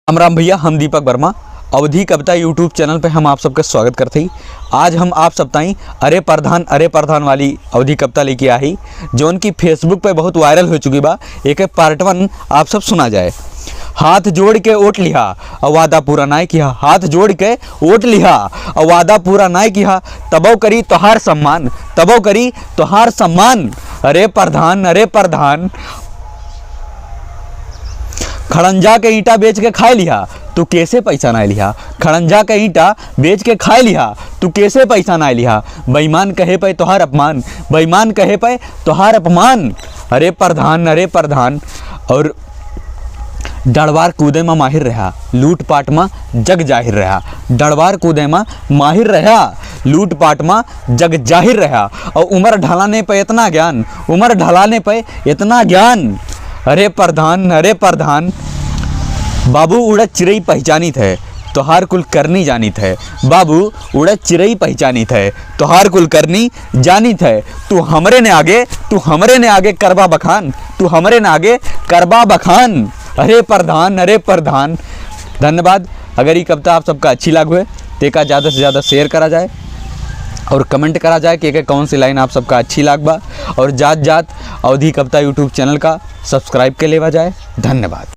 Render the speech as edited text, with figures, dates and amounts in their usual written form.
राम राम भैया, हम दीपक वर्मा अवधी कविता YouTube channel पे हम आप सबका स्वागत करते ही। आज हम आप सब ताई अरे प्रधान वाली अवधी कविता लेके आई, जो उनकी फेसबुक पे बहुत वायरल हो चुकी बा। एक पार्ट 1 आप सब सुना जाए। हाथ जोड़ के ओट लिहा और वादा पूरा नाय किया, हाथ जोड़ के ओट लिहा और वादा पूरा नाय किया, तबो करी तोहार सम्मान, तबो करी तोहार सम्मान। अरे प्रधान खड़ंजा के ईंटा बेच के खाए लिहा, तू कैसे पैसा ना लिहा। खड़ंजा के ईंटा बेच के खाए लिहा, तू कैसे पैसा ना लिहा। बेईमान कहे पे तोहार अपमान, बेईमान कहे पे तोहार अपमान। अरे प्रधान और डड़वार कूदे में माहिर रहा, लूट पाट में जग जाहिर रहा। डड़वार कूदे में माहिर रहा, लूट पाट में जग जाहिर रहा। और उम्र ढलाने पे इतना ज्ञान, उम्र ढलाने पे इतना ज्ञान। अरे प्रधान बाबू उड़द चिरई पहचानी थे, तोहार कुल करनी जानी थे। बाबू उड़द चिरई पहचानी थे, तोहार कुल करनी जानी थे। तू हमरे ने आगे करबा बखान, तू हमरे ने आगे करबा बखान। अरे प्रधान धन्यवाद। अगर ये कविता आप सबका अच्छी लगे तो एक ज़्यादा से ज़्यादा शेयर करा जाए और कमेंट करा जाए कि कौन सी लाइन आप सबका अच्छी लागबा। और जात अवधी कविता यूट्यूब चैनल का सब्सक्राइब के लेवा जाए। धन्यवाद।